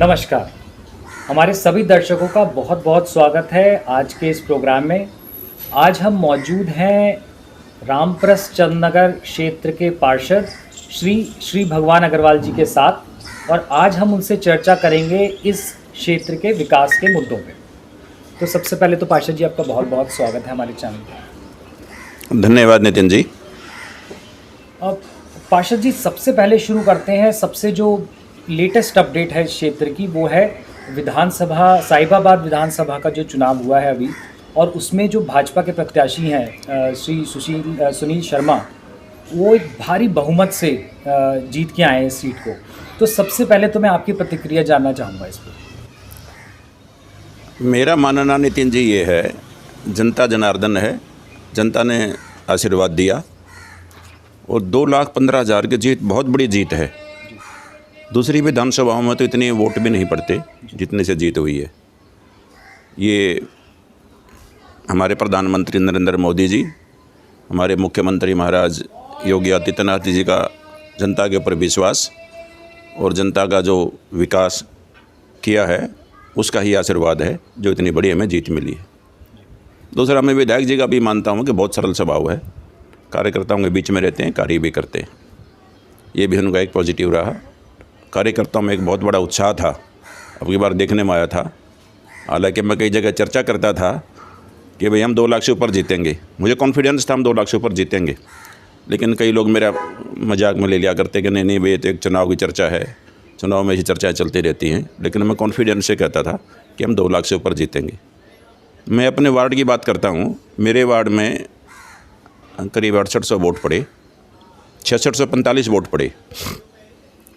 नमस्कार। हमारे सभी दर्शकों का बहुत बहुत स्वागत है आज के इस प्रोग्राम में। आज हम मौजूद हैं रामप्रस चंदनगर क्षेत्र के पार्षद श्री भगवान अग्रवाल जी के साथ और आज हम उनसे चर्चा करेंगे इस क्षेत्र के विकास के मुद्दों पे। तो सबसे पहले तो पार्षद जी आपका बहुत बहुत स्वागत है हमारे चैनल पर। धन्यवाद नितिन जी। अब पार्षद जी सबसे पहले शुरू करते हैं, सबसे जो लेटेस्ट अपडेट है इस क्षेत्र की वो है विधानसभा साहिबाबाद विधानसभा का जो चुनाव हुआ है अभी, और उसमें जो भाजपा के प्रत्याशी हैं श्री सुनील शर्मा, वो एक भारी बहुमत से जीत के आए इस सीट को। तो सबसे पहले तो मैं आपकी प्रतिक्रिया जानना चाहूँगा इस पर। मेरा मानना नितिन जी ये है, जनता जनार्दन है, जनता ने आशीर्वाद दिया और 2,15,000 की जीत बहुत बड़ी जीत है। दूसरी विधानसभाओं में तो इतने वोट भी नहीं पड़ते जितने से जीत हुई है। ये हमारे प्रधानमंत्री नरेंद्र मोदी जी, हमारे मुख्यमंत्री महाराज योगी आदित्यनाथ जी का जनता के ऊपर विश्वास और जनता का जो विकास किया है उसका ही आशीर्वाद है जो इतनी बड़ी हमें जीत मिली है। दूसरा, मैं विधायक जी का भी मानता हूँ कि बहुत सरल स्वभाव है, कार्यकर्ताओं के बीच में रहते हैं, कार्य भी करते हैं। ये भी उनका एक पॉजिटिव रहा। कार्यकर्ताओं में एक बहुत बड़ा उत्साह था, अब की बार देखने में आया था। हालांकि मैं कई जगह चर्चा करता था कि भाई हम 2 लाख से ऊपर जीतेंगे, मुझे कॉन्फिडेंस था हम 2 लाख से ऊपर जीतेंगे, लेकिन कई लोग मेरा मजाक में ले लिया करते कि नहीं भाई, तो एक चुनाव की चर्चा है, चुनाव में ऐसी चर्चाएँ चलती रहती हैं। लेकिन मैं कॉन्फिडेंस से कहता था कि हम 2 लाख से ऊपर जीतेंगे। मैं अपने वार्ड की बात करता हूँ। मेरे वार्ड में करीब 6800 वोट पड़े, 6645 वोट पड़े।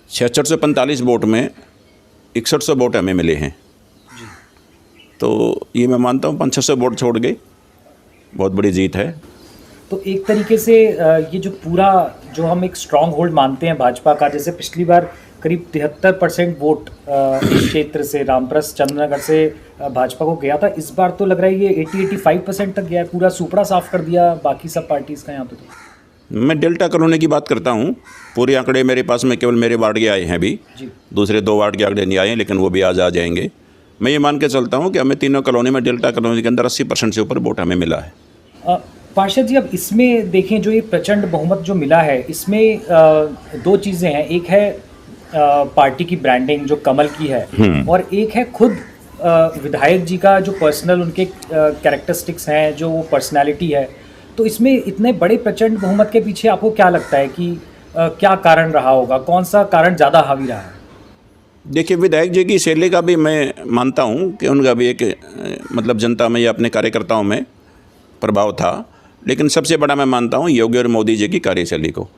6645 वोट में 6100 वोट हमें मिले हैं। तो ये मैं मानता हूँ 500-600 वोट छोड़ गए, बहुत बड़ी जीत है। तो एक तरीके से ये जो पूरा जो हम एक स्ट्रॉन्ग होल्ड मानते हैं भाजपा का, जैसे पिछली बार करीब 73% वोट इस क्षेत्र से रामप्रस चंदनगर से भाजपा को गया था, इस बार तो लग रहा है ये 80-85% तक गया है, पूरा सुपड़ा साफ कर दिया बाकी सब पार्टीज़ का यहाँ पे। तो मैं डेल्टा कॉलोनी की बात करता हूँ। पूरे आंकड़े मेरे पास में केवल मेरे वार्ड के आए हैं अभी, दूसरे 2 वार्ड के आंकड़े नहीं आए हैं, लेकिन वो भी आज आ जाएंगे। मैं ये मान के चलता हूँ कि हमें तीनों कॉलोनी में, डेल्टा कॉलोनी के अंदर 80% से ऊपर वोट हमें मिला है। पार्षद जी, अब इसमें देखें जो ये प्रचंड बहुमत जो मिला है, इसमें 2 चीज़ें हैं। एक है पार्टी की ब्रांडिंग जो कमल की है, और एक है खुद विधायक जी का जो पर्सनल उनके कैरेक्टरिस्टिक्स हैं, जो वो पर्सनैलिटी है। तो इसमें इतने बड़े प्रचंड बहुमत के पीछे आपको क्या लगता है कि क्या कारण रहा होगा, कौन सा कारण ज़्यादा हावी रहा है? देखिए, विधायक जी की शैली का भी मैं मानता हूँ कि उनका भी एक मतलब जनता में या अपने कार्यकर्ताओं में प्रभाव था, लेकिन सबसे बड़ा मैं मानता हूँ योगी और मोदी जी की कार्यशैली को।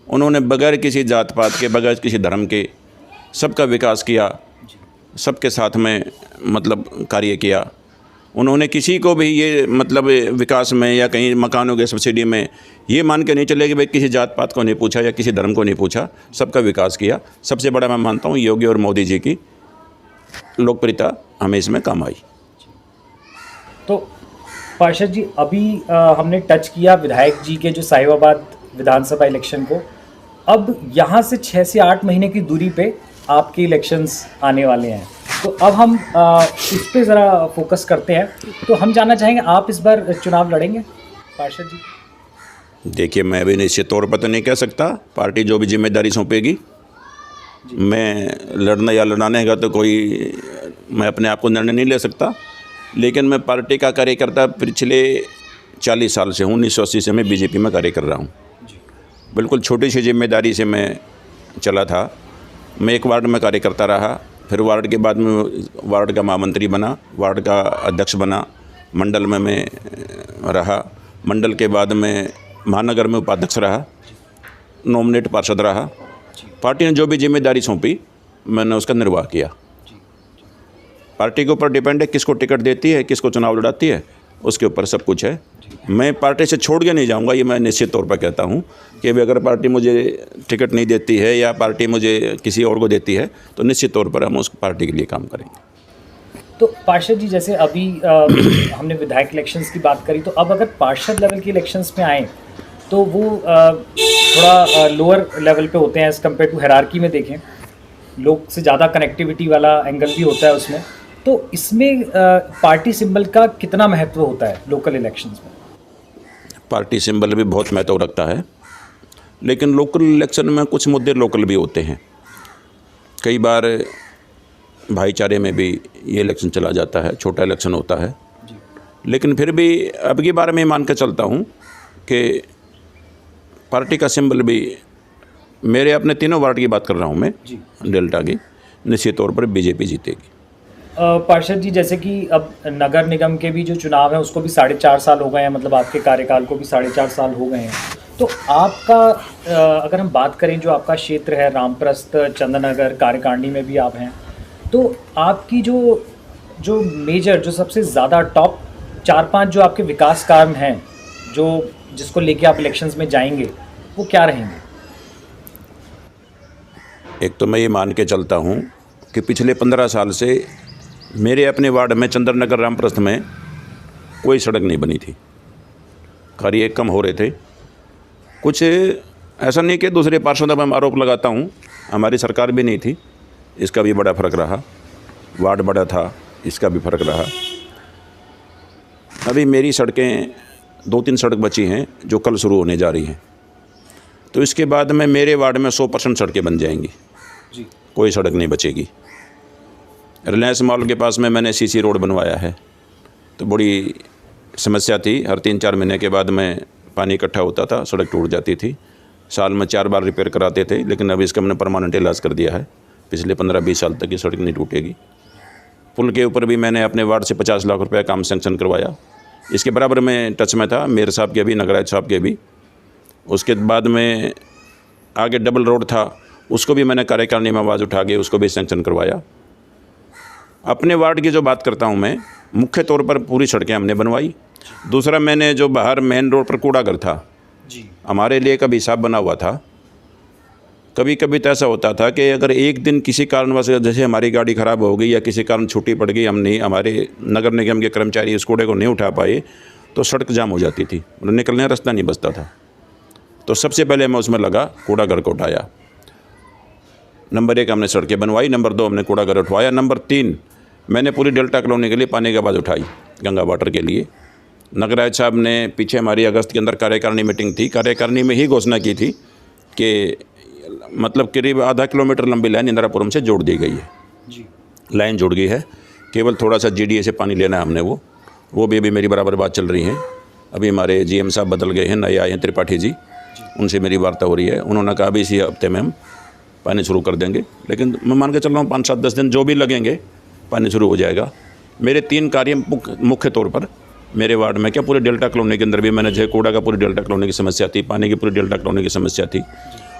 उन्होंने बगैर किसी जात पात के, बगैर किसी धर्म के सबका विकास किया, सबके साथ में मतलब कार्य किया। उन्होंने किसी को भी ये मतलब विकास में या कहीं मकानों के सब्सिडी में ये मान के नहीं चले कि भाई किसी जात पात को नहीं पूछा या किसी धर्म को नहीं पूछा, सबका विकास किया। सबसे बड़ा मैं मानता हूँ योगी और मोदी जी की लोकप्रियता हमें इसमें काम आई। तो पार्षद जी, अभी हमने टच किया विधायक जी के जो साहिबाबाद विधानसभा इलेक्शन को। अब यहाँ से 6 से 8 महीने की दूरी पे आपके इलेक्शंस आने वाले हैं, तो अब हम इस पे ज़रा फोकस करते हैं। तो हम जानना चाहेंगे, आप इस बार चुनाव लड़ेंगे पार्षद जी? देखिए, मैं अभी निश्चित तौर पर तो नहीं कह सकता, पार्टी जो भी जिम्मेदारी सौंपेगी, मैं लड़ना या लड़ाने का तो कोई मैं अपने आप को निर्णय नहीं ले सकता। लेकिन मैं पार्टी का कार्यकर्ता पिछले 40 साल से हूँ। 1980 से मैं बीजेपी में कार्य कर रहा हूँ। बिल्कुल छोटी सी जिम्मेदारी से मैं चला था। मैं एक वार्ड में कार्यकर्ता रहा, फिर वार्ड के बाद में वार्ड का महामंत्री बना, वार्ड का अध्यक्ष बना, मंडल में मैं रहा, मंडल के बाद में महानगर में उपाध्यक्ष रहा, नॉमिनेट पार्षद रहा। पार्टी ने जो भी जिम्मेदारी सौंपी मैंने उसका निर्वाह किया। पार्टी के ऊपर डिपेंड है किसको टिकट देती है, किसको चुनाव लड़ाती है, उसके ऊपर सब कुछ है। मैं पार्टी से छोड़ के नहीं जाऊंगा, ये मैं निश्चित तौर पर कहता हूं कि अगर पार्टी मुझे टिकट नहीं देती है या पार्टी मुझे किसी और को देती है तो निश्चित तौर पर हम उस पार्टी के लिए काम करेंगे। तो पार्षद जी, जैसे अभी हमने विधायक इलेक्शंस की बात करी, तो अब अगर पार्षद लेवल के इलेक्शंस में आए तो वो थोड़ा लोअर लेवल पे होते हैं एज़ कम्पेयर टू हायरार्की में देखें। लोग से ज़्यादा कनेक्टिविटी वाला एंगल भी होता है उसमें। तो इसमें पार्टी सिंबल का कितना महत्व होता है लोकल इलेक्शंस में? पार्टी सिंबल भी बहुत महत्व रखता है, लेकिन लोकल इलेक्शन में कुछ मुद्दे लोकल भी होते हैं। कई बार भाईचारे में भी ये इलेक्शन चला जाता है, छोटा इलेक्शन होता है, लेकिन फिर भी अब की बार मैं मान के चलता हूँ कि पार्टी का सिंबल भी, मेरे अपने तीनों वार्ड की बात कर रहा हूँ मैं, डेल्टा की, निश्चित तौर पर बीजेपी जीतेगी। पार्षद जी, जैसे कि अब नगर निगम के भी जो चुनाव है उसको भी 4.5 साल हो गए हैं, मतलब आपके कार्यकाल को भी 4.5 साल हो गए हैं। तो आपका अगर हम बात करें, जो आपका क्षेत्र है रामप्रस्थ, चंद्रनगर, कार्यकारिणी में भी आप हैं, तो आपकी जो मेजर, जो सबसे ज़्यादा टॉप 4-5 जो आपके विकास कार्य हैं, जो जिसको लेके आप इलेक्शंस में जाएंगे, वो क्या रहेंगे? एक तो मैं ये मान के चलता हूँ कि पिछले 15 साल से मेरे अपने वार्ड में चंद्रनगर रामप्रस्थ में कोई सड़क नहीं बनी थी, कार्य कम हो रहे थे। कुछ ऐसा नहीं कि दूसरे पार्षदों पर आरोप लगाता हूँ, हमारी सरकार भी नहीं थी, इसका भी बड़ा फ़र्क रहा। वार्ड बड़ा था, इसका भी फ़र्क रहा। अभी मेरी सड़कें 2-3 सड़क बची हैं जो कल शुरू होने जा रही हैं, तो इसके बाद में मेरे वार्ड में 100% सड़कें बन जाएंगी जी, कोई सड़क नहीं बचेगी। रिलायंस मॉल के पास में मैंने सीसी रोड बनवाया है, तो बड़ी समस्या थी। हर 3-4 महीने के बाद में पानी इकट्ठा होता था, सड़क टूट जाती थी, साल में 4 बार रिपेयर कराते थे, लेकिन अभी इसका हमने परमानेंट इलाज कर दिया है। पिछले 15-20 साल तक ये सड़क नहीं टूटेगी। पुल के ऊपर भी मैंने अपने वार्ड से 50 लाख रुपये काम सेंक्शन करवाया। इसके बराबर में टच में था मेयर साहब के भी, नगराज साहब के भी। उसके बाद में आगे डबल रोड था, उसको भी मैंने कार्यकारिणी में आवाज़ उठा के उसको भी सेंक्शन करवाया। अपने वार्ड की जो बात करता हूँ मैं, मुख्य तौर पर पूरी सड़कें हमने बनवाई। दूसरा, मैंने जो बाहर मेन रोड पर कूड़ाघर था जी, हमारे लिए कभी हिसाब बना हुआ था। कभी कभी तो ऐसा होता था कि अगर एक दिन किसी कारणवश, जैसे हमारी गाड़ी ख़राब हो गई या किसी कारण छुट्टी पड़ गई, हम नहीं, हमारे नगर निगम के कर्मचारी इस कूड़े को नहीं उठा पाए, तो सड़क जाम हो जाती थी, निकलने का रास्ता नहीं बचता था। तो सबसे पहले मैं उसमें लगा, कूड़ाघर को उठाया। नंबर 1 हमने सड़कें बनवाई, नंबर 2 हमने कूड़ाघर उठवाया, नंबर 3 मैंने पूरी डेल्टा कॉलोनी के लिए पानी की आवाज़ उठाई, गंगा वाटर के लिए। नगराज साहब ने पीछे हमारी अगस्त के अंदर कार्यकारिणी मीटिंग थी, कार्यकारिणी में ही घोषणा की थी कि मतलब करीब आधा किलोमीटर लंबी लाइन इंदिरापुरम से जोड़ दी गई है जी, लाइन जुड़ गई है। केवल थोड़ा सा GDA से पानी लेना है हमने, वो भी अभी मेरी बराबर बात चल रही है। अभी हमारे GM साहब बदल गए हैं, नए आए हैं त्रिपाठी जी, उनसे मेरी वार्ता हो रही है। उन्होंने कहा अभी इसी हफ्ते में हम पानी शुरू कर देंगे, लेकिन मैं मान के चल रहा हूँ 5-7-10 दिन जो भी लगेंगे, पानी शुरू हो जाएगा। मेरे 3 कार्य मुख्य तौर पर मेरे वार्ड में, क्या पूरे डेल्टा कॉलोनी के अंदर भी मैंने, जो कूड़ा का पूरी डेल्टा कॉलोनी की समस्या थी, पानी की पूरी डेल्टा कॉलोनी की समस्या थी।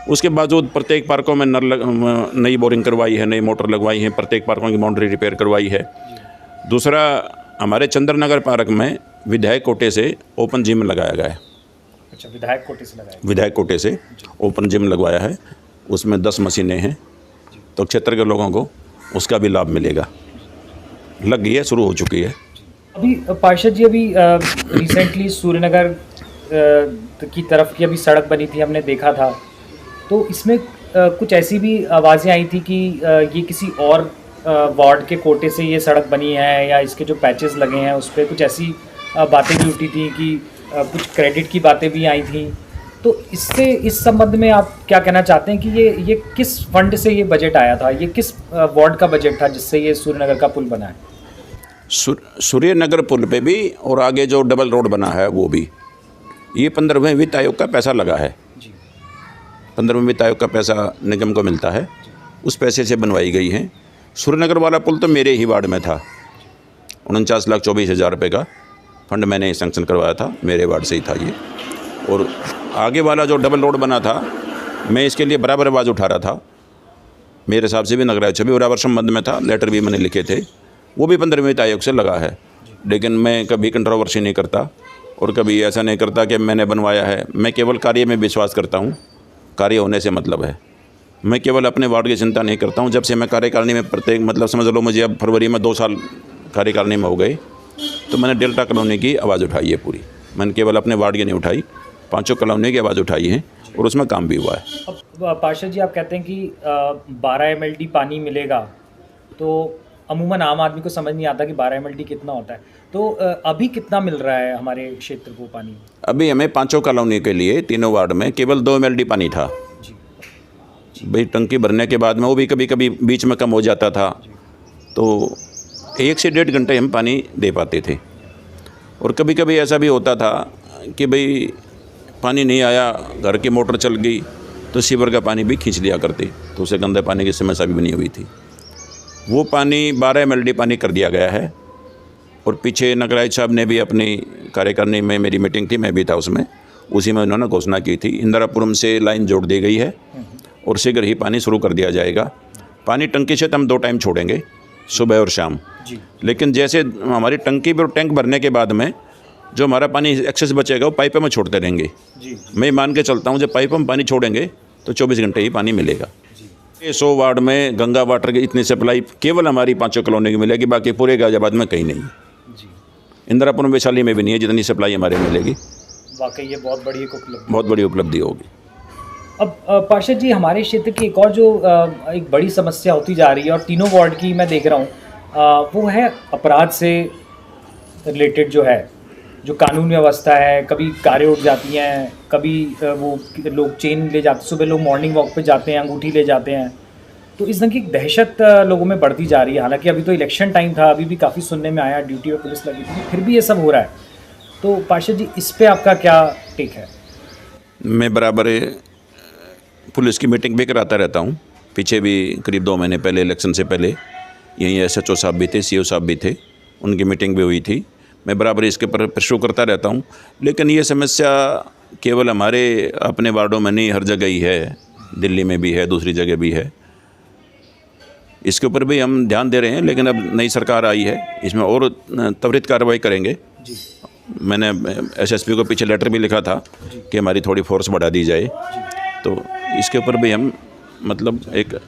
उसके बावजूद प्रत्येक पार्कों में नई बोरिंग करवाई है, नई मोटर लगवाई है, प्रत्येक पार्कों की बाउंड्री रिपेयर करवाई है। दूसरा, हमारे चंद्रनगर पार्क में विधायक कोटे से ओपन जिम लगाया गया है। अच्छा, विधायक कोटे से लगाया, विधायक कोटे से ओपन जिम लगवाया है, उसमें 10 मशीनें हैं, तो क्षेत्र के लोगों को उसका भी लाभ मिलेगा। लग गई है, शुरू हो चुकी है। अभी पार्षद जी, अभी रिसेंटली सूर्यनगर की तरफ की अभी सड़क बनी थी, हमने देखा था, तो इसमें कुछ ऐसी भी आवाज़ें आई थी कि ये किसी और वार्ड के कोटे से ये सड़क बनी है, या इसके जो पैचेस लगे हैं उस पर कुछ ऐसी बातें भी उठी थी कि कुछ क्रेडिट की बातें भी आई थी। तो इससे, इस संबंध में आप क्या कहना चाहते हैं कि ये किस फंड से ये बजट आया था, ये किस वार्ड का बजट था जिससे ये सूर्यनगर का पुल बना है? सूर्यनगर पुल पे भी और आगे जो डबल रोड बना है वो भी, ये 15वें वित्त आयोग का पैसा लगा है। 15वें वित्त आयोग का पैसा निगम को मिलता है, उस पैसे से बनवाई गई है। सूर्यनगर वाला पुल तो मेरे ही वार्ड में था, 49,24,000 रुपये का फंड मैंने सेंक्शन करवाया था, मेरे वार्ड से ही था ये। और आगे वाला जो डबल रोड बना था, मैं इसके लिए बराबर आवाज़ उठा रहा था, मेरे हिसाब से भी नगराज से भी बराबर संबंध में था, लेटर भी मैंने लिखे थे, वो भी 15वें वित्त आयोग से लगा है। लेकिन मैं कभी कंट्रोवर्सी नहीं करता और कभी ऐसा नहीं करता कि मैंने बनवाया है। मैं केवल कार्य में विश्वास करता हूँ, कार्य होने से मतलब है। मैं केवल अपने वार्ड की चिंता नहीं करता हूँ। जब से मैं कार्यकारिणी में प्रत्येक, मतलब समझ लो मुझे अब फरवरी में 2 साल कार्यकारिणी में हो गए, तो मैंने डेल्टा कॉलोनी की आवाज़ उठाई है पूरी। मैंने केवल अपने वार्ड की नहीं उठाई, 5 कॉलोनी की आवाज़ उठाई है। और उसमें काम भी हुआ है। अब पार्षद जी, आप कहते हैं कि 12 mld पानी मिलेगा, तो अमूमन आम आदमी को समझ नहीं आता कि 12 mld कितना होता है। तो अभी कितना मिल रहा है हमारे क्षेत्र को पानी? अभी हमें 5 कॉलोनी के लिए 3 वार्ड में केवल 2 mld पानी था जी। भाई। टंकी भरने के बाद में वो भी कभी कभी बीच में कम हो जाता था, तो 1 से 1.5 घंटे हम पानी दे पाते थे। और कभी कभी ऐसा भी होता था कि भाई पानी नहीं आया, घर की मोटर चल गई, तो सीवर का पानी भी खींच लिया करते, तो उससे गंदे पानी की समस्या भी बनी हुई थी। वो पानी 12 mld पानी कर दिया गया है। और पीछे नगर आयुक्त साहब ने भी अपनी कार्यकारिणी में, मेरी मीटिंग थी, मैं भी था उसमें, उसी में उन्होंने घोषणा की थी, इंदिरापुरम से लाइन जोड़ दी गई है और शीघ्र ही पानी शुरू कर दिया जाएगा। पानी टंकी से तो हम 2 टाइम छोड़ेंगे, सुबह और शाम जी। लेकिन जैसे हमारी टंकी पर टैंक भरने के बाद में जो हमारा पानी एक्सेस बचेगा वो पाइप में छोड़ते रहेंगे जी। मैं मान के चलता हूँ जब पाइप में पानी छोड़ेंगे तो 24 घंटे ही पानी मिलेगा। 100 वार्ड में गंगा वाटर की इतनी सप्लाई केवल हमारी 5 कॉलोनी की मिलेगी, बाकी पूरे गाजियाबाद में कहीं नहीं। जी। इंदिरापुरम वैशाली में भी नहीं है जितनी सप्लाई हमारे मिलेगी। वाकई ये बहुत बड़ी एक उपलब्धि, बहुत बड़ी उपलब्धि होगी। अब पार्षद जी, हमारे क्षेत्र की एक और जो एक बड़ी समस्या होती जा रही है और तीनों वार्ड की मैं देख रहा हूँ, वो है अपराध से रिलेटेड जो कानून व्यवस्था है। कभी कारें उठ जाती हैं, कभी वो लोग चेन ले जाते, सुबह लोग मॉर्निंग वॉक पे जाते हैं, अंगूठी ले जाते हैं, तो इस ढंग की दहशत लोगों में बढ़ती जा रही है। हालांकि अभी तो इलेक्शन टाइम था, अभी भी काफ़ी सुनने में आया ड्यूटी पे पुलिस लगी थी, फिर भी ये सब हो रहा है। तो पार्षद जी, इस पे आपका क्या टेक है? मैं बराबर पुलिस की मीटिंग भी कराता रहता हूँ। पीछे भी करीब 2 महीने पहले, इलेक्शन से पहले, यहीं SHO साहब भी थे, CO साहब भी थे, उनकी मीटिंग भी हुई थी। मैं बराबर इसके पर प्रश्न करता रहता हूँ। लेकिन ये समस्या केवल हमारे अपने वार्डों में नहीं, हर जगह ही है, दिल्ली में भी है, दूसरी जगह भी है। इसके ऊपर भी हम ध्यान दे रहे हैं, लेकिन अब नई सरकार आई है, इसमें और त्वरित कार्रवाई करेंगे। जी। मैंने SSP को पीछे लेटर भी लिखा था कि हमारी थोड़ी फोर्स बढ़ा दी जाए, तो इसके ऊपर भी हम मतलब एक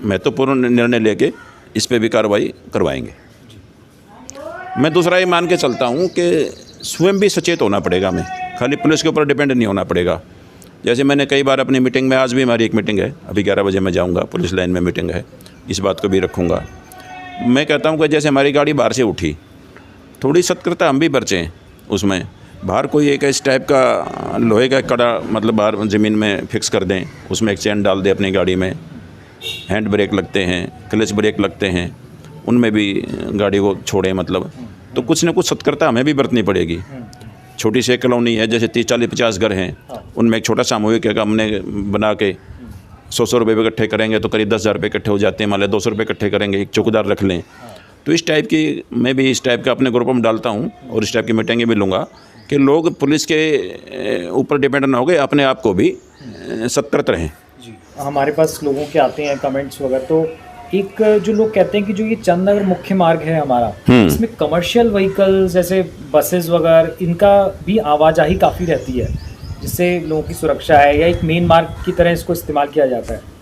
महत्वपूर्ण निर्णय लेके इस पे भी कार्रवाई करवाएंगे। मैं दूसरा ये मान के चलता हूँ कि स्वयं भी सचेत होना पड़ेगा, हमें खाली पुलिस के ऊपर डिपेंड नहीं होना पड़ेगा। जैसे मैंने कई बार अपनी मीटिंग में, आज भी हमारी एक मीटिंग है, अभी 11 बजे मैं जाऊँगा, पुलिस लाइन में मीटिंग है, इस बात को भी रखूँगा। मैं कहता हूँ कि जैसे हमारी गाड़ी बाहर से उठी, थोड़ी सतर्कता हम भी बरतें उसमें। बाहर कोई एक इस टाइप का लोहे का कड़ा मतलब बाहर ज़मीन में फिक्स कर दें, उसमें एक चैन डाल दें अपनी गाड़ी में। हैंड ब्रेक लगते हैं, क्लच ब्रेक लगते हैं, उनमें भी गाड़ी को छोड़ें मतलब। तो कुछ ना कुछ सतर्कता हमें भी बरतनी पड़ेगी। छोटी सी कॉलोनी है, जैसे 30, 40, 50 घर हैं, उनमें एक छोटा सामूहिक हमने बना के 100 रुपये इकट्ठे करेंगे तो करीब 10,000 रुपये इकट्ठे हो जाते हैं। मान लें 200 रुपये इकट्ठे करेंगे, एक चौकीदार रख लें। तो इस टाइप की मैं भी इस टाइप का अपने ग्रुप में डालता हूँ और इस टाइप की मीटिंगें भी लूँगा कि लोग पुलिस के ऊपर डिपेंड ना हो गए, अपने आप को भी सतर्क रहें। जी। हमारे पास लोगों के आते हैं कमेंट्स वगैरह, तो एक जो लोग कहते हैं कि जो ये चंदनगर मुख्य मार्ग है हमारा, इसमें कमर्शियल व्हीकल्स जैसे बसेस वगैरह, इनका भी आवाजाही काफ़ी रहती है, जिससे लोगों की सुरक्षा है, या एक मेन मार्ग की तरह इसको इस्तेमाल किया जाता है।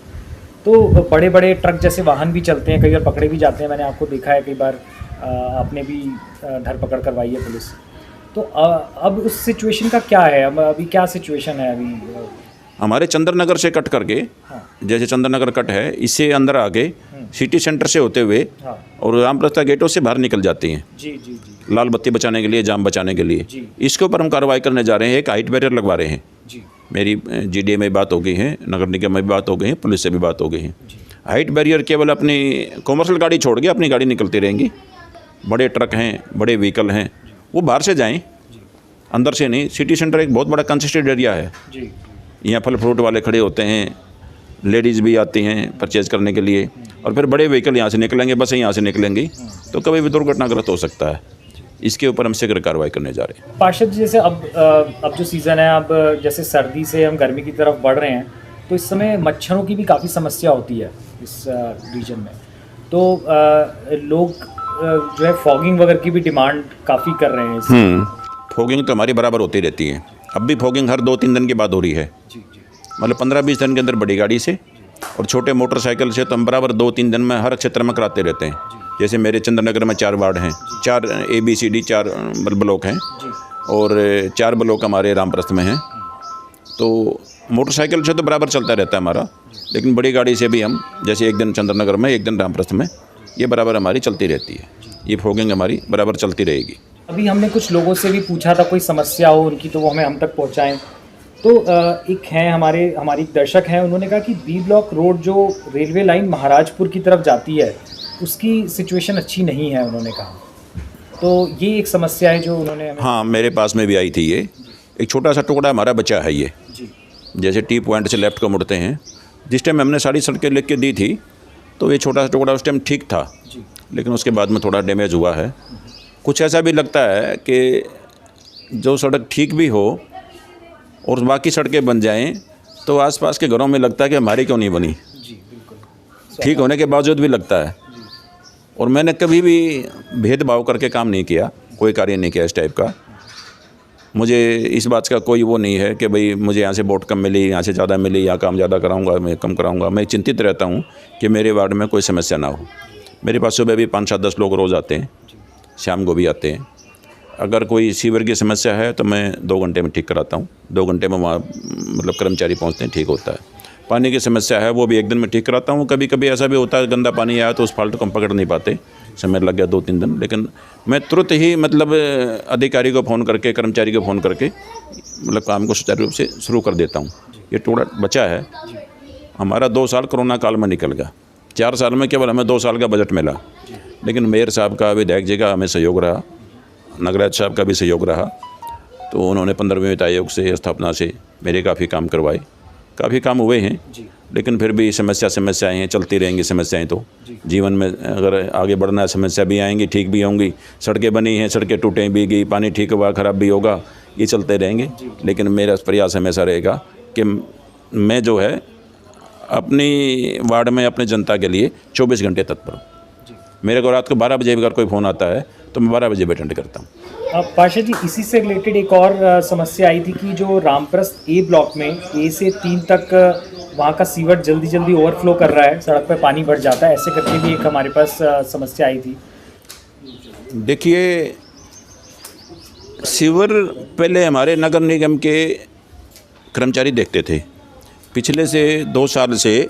तो बड़े बड़े ट्रक जैसे वाहन भी चलते हैं, कई बार पकड़े भी जाते हैं, मैंने आपको देखा है कई बार, आपने भी धरपकड़ करवाई है पुलिस। तो अब उस सिचुएशन का क्या है? अभी क्या सिचुएशन है अभी? हमारे चंद्रनगर से कट करके, जैसे चंद्रनगर कट है, इससे अंदर आके सिटी सेंटर से होते हुए और रामप्रस्था गेटों से बाहर निकल जाती हैं। जी जी जी। लाल बत्ती बचाने के लिए, जाम बचाने के लिए। इसके ऊपर हम कार्रवाई करने जा रहे हैं, एक हाइट बैरियर लगवा रहे हैं। जी। मेरी GDA में बात हो गई है, नगर निगम में भी बात हो गई है, पुलिस से भी बात हो गई है। हाइट बैरियर केवल अपनी कॉमर्शियल गाड़ी छोड़ के अपनी गाड़ी निकलती रहेंगी। बड़े ट्रक हैं, बड़े व्हीकल हैं, वो बाहर से जाएं, अंदर से नहीं। सिटी सेंटर एक बहुत बड़ा कंजेस्टेड एरिया है। जी। यहाँ फल फ्रूट वाले खड़े होते हैं, लेडीज़ भी आती हैं परचेज़ करने के लिए, और फिर बड़े व्हीकल यहाँ से निकलेंगे, बसें यहाँ से निकलेंगी, तो कभी भी दुर्घटनाग्रस्त हो सकता है। इसके ऊपर हम शीघ्र कार्रवाई करने जा रहे हैं। पार्षद जी, जैसे अब जो सीज़न है, अब जैसे सर्दी से हम गर्मी की तरफ बढ़ रहे हैं, तो इस समय मच्छरों की भी काफ़ी समस्या होती है इस रीजन में। तो लोग जो है फॉगिंग वगैरह की भी डिमांड काफ़ी कर रहे हैं। फॉगिंग तो हमारी बराबर होती रहती है। अब भी फॉगिंग हर 2-3 दिन के बाद हो रही है। जी जी। मतलब 15-20 दिन के अंदर बड़ी गाड़ी से और छोटे मोटरसाइकिल से तो हम बराबर 2-3 दिन में हर क्षेत्र में कराते रहते हैं। जैसे मेरे चंद्रनगर में 4 वार्ड हैं, 4 ABCD 4 ब्लॉक हैं, और 4 ब्लॉक हमारे रामप्रस्थ में हैं। तो मोटरसाइकिल से तो बराबर चलता रहता है हमारा, लेकिन बड़ी गाड़ी से भी हम, जैसे एक दिन चंद्रनगर में, एक दिन रामप्रस्थ में, ये बराबर हमारी चलती रहती है। ये फॉगिंग हमारी बराबर चलती रहेगी। अभी हमने कुछ लोगों से भी पूछा था कोई समस्या हो उनकी तो वो हमें हम तक पहुंचाएं। तो एक हैं हमारी एक दर्शक हैं, उन्होंने कहा कि बी ब्लॉक रोड जो रेलवे लाइन महाराजपुर की तरफ जाती है उसकी सिचुएशन अच्छी नहीं है, उन्होंने कहा। तो ये एक समस्या है जो उन्होंने हमें। हाँ, मेरे पास में भी आई थी ये। एक छोटा सा टुकड़ा हमारा बचा है ये जी। जैसे टी पॉइंट से लेफ्ट को मुड़ते हैं, जिस टाइम हमने सारी सड़कें लिख के दी थी तो ये छोटा सा टुकड़ा उस टाइम ठीक था, लेकिन उसके बाद में थोड़ा डैमेज हुआ है। कुछ ऐसा भी लगता है कि जो सड़क ठीक भी हो और बाकी सड़कें बन जाएं तो आसपास के घरों में लगता है कि हमारी क्यों नहीं बनी। जी बिल्कुल। ठीक होने के बावजूद भी लगता है। और मैंने कभी भी भेदभाव करके काम नहीं किया, कोई कार्य नहीं किया इस टाइप का। मुझे इस बात का कोई वो नहीं है कि भाई मुझे यहाँ से वोट कम मिली, यहाँ से ज़्यादा मिली, यहाँ काम ज़्यादा कराऊंगा, मैं कम कराऊंगा। मैं चिंतित रहता हूँ कि मेरे वार्ड में कोई समस्या ना हो। मेरे पास सुबह भी 5-7-10 लोग रोज़ आते हैं, शाम को भी आते हैं। अगर कोई सीवर की समस्या है तो मैं 2 घंटे में ठीक कराता हूँ। 2 घंटे में वहाँ मतलब कर्मचारी पहुँचते हैं, ठीक होता है। पानी की समस्या है वो भी 1 दिन में ठीक कराता हूँ। कभी कभी ऐसा भी होता है गंदा पानी आया तो उस फॉल्ट को हम पकड़ नहीं पाते, समय लग गया 2-3 दिन, लेकिन मैं तुरंत ही मतलब अधिकारी को फ़ोन करके, कर्मचारी को फ़ोन करके मतलब काम को सुचारू रूप से शुरू कर देता हूँ। ये टुकड़ा बचा है हमारा। 2 साल कोरोना काल में निकल गया, 4 साल में केवल हमें 2 साल का बजट मिला, लेकिन मेयर साहब का, विधायक जी का हमें सहयोग रहा, नगराज साहब का भी सहयोग रहा। तो उन्होंने 15वें वित्त आयोग से स्थापना से मेरे काफ़ी काम करवाए, काफ़ी काम हुए हैं। लेकिन फिर भी समस्याएं हैं, चलती रहेंगी समस्याएं। तो जीवन में अगर आगे बढ़ना है समस्या भी आएंगी, ठीक भी होंगी। सड़कें बनी हैं, सड़कें टूटें भी गई, पानी ठीक हुआ, ख़राब भी होगा, ये चलते रहेंगे। लेकिन मेरा प्रयास हमेशा रहेगा कि मैं जो है अपनी वार्ड में अपने जनता के लिए 24 घंटे तत्पर हूँ। मेरे को रात को 12 बजे अगर कोई फ़ोन आता है तो मैं 12 बजे भी अटेंड करता हूँ। पार्षद जी, इसी से रिलेटेड एक और समस्या आई थी कि जो रामप्रस्थ ए ब्लॉक में ए से 3 तक वहाँ का सीवर जल्दी ओवरफ्लो कर रहा है, सड़क पर पानी भर जाता है, ऐसे करके भी एक हमारे पास समस्या आई थी। देखिए, सीवर पहले हमारे नगर निगम के कर्मचारी देखते थे। पिछले से 2 साल से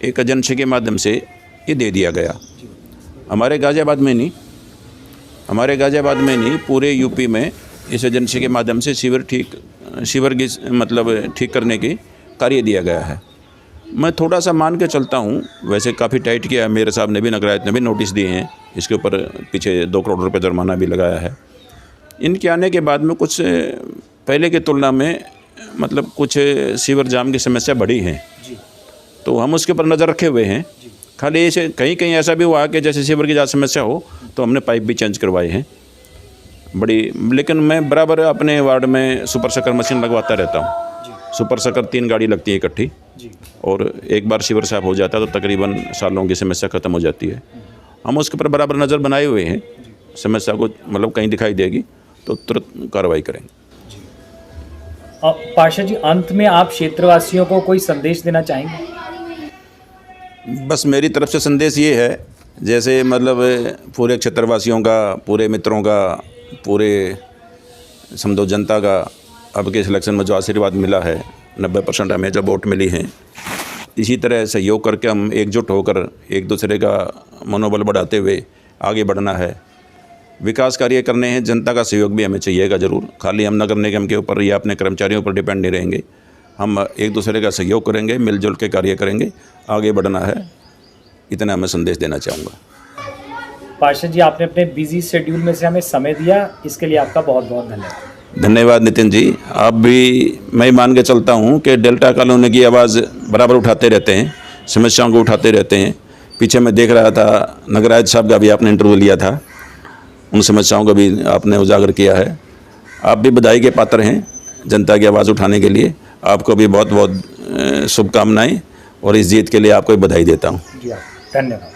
एक एजेंसी के माध्यम से ये दे दिया गया। हमारे गाज़ियाबाद में नहीं, पूरे यूपी में इस एजेंसी के माध्यम से सीवर की मतलब ठीक करने की कार्य दिया गया है। मैं थोड़ा सा मान के चलता हूँ, वैसे काफ़ी टाइट किया है। मेरे साहब ने भी, नगरायत ने भी नोटिस दिए हैं, इसके ऊपर पीछे 2 करोड़ रुपए जुर्माना भी लगाया है। इनके आने के बाद में कुछ पहले की तुलना में मतलब कुछ सीवर जाम की समस्या बढ़ी है, तो हम उसके ऊपर नज़र रखे हुए हैं। खाली ऐसे कहीं ऐसा भी हुआ कि जैसे सीवर की ज़्यादा समस्या हो तो हमने पाइप भी चेंज करवाए हैं बड़ी। लेकिन मैं बराबर अपने वार्ड में सुपर शकर मशीन लगवाता रहता हूँ। सुपर शकर 3 गाड़ी लगती है इकट्ठी, और एक बार सीवर साफ हो जाता है तो तकरीबन सालों की समस्या ख़त्म हो जाती है। हम उसके ऊपर बराबर नज़र बनाए हुए हैं। समस्या को मतलब कहीं दिखाई देगी तो तुरंत कार्रवाई करेंगे। पार्षद जी, अंत में आप क्षेत्रवासियों को कोई संदेश देना चाहेंगे? बस मेरी तरफ से संदेश ये है, जैसे मतलब पूरे क्षेत्रवासियों का, पूरे मित्रों का, पूरे समझो जनता का अब के इलेक्शन में जो आशीर्वाद मिला है, 90% हमें जो वोट मिली हैं, इसी तरह सहयोग करके हम एकजुट होकर एक दूसरे का मनोबल बढ़ाते हुए आगे बढ़ना है। विकास कार्य करने हैं, जनता का सहयोग भी हमें चाहिएगा ज़रूर। खाली हम नगर निगम के ऊपर या अपने कर्मचारियों पर डिपेंड नहीं रहेंगे। हम एक दूसरे का सहयोग करेंगे, मिलजुल के कार्य करेंगे, आगे बढ़ना है। इतना मैं संदेश देना चाहूँगा। पार्षद जी, आपने अपने बिजी शेड्यूल में से हमें समय दिया, इसके लिए आपका बहुत बहुत धन्यवाद। धन्यवाद नितिन जी। आप भी, मैं मान के चलता हूँ कि डेल्टा कॉलोनी की आवाज़ बराबर उठाते रहते हैं, समस्याओं को उठाते रहते हैं। पीछे मैं देख रहा था नगराज साहब का भी आपने इंटरव्यू लिया था, उन समस्याओं को भी आपने उजागर किया है। आप भी बधाई के पात्र हैं जनता की आवाज़ उठाने के लिए। आपको भी बहुत बहुत शुभकामनाएं, और इस जीत के लिए आपको बधाई देता हूँ। जी, धन्यवाद।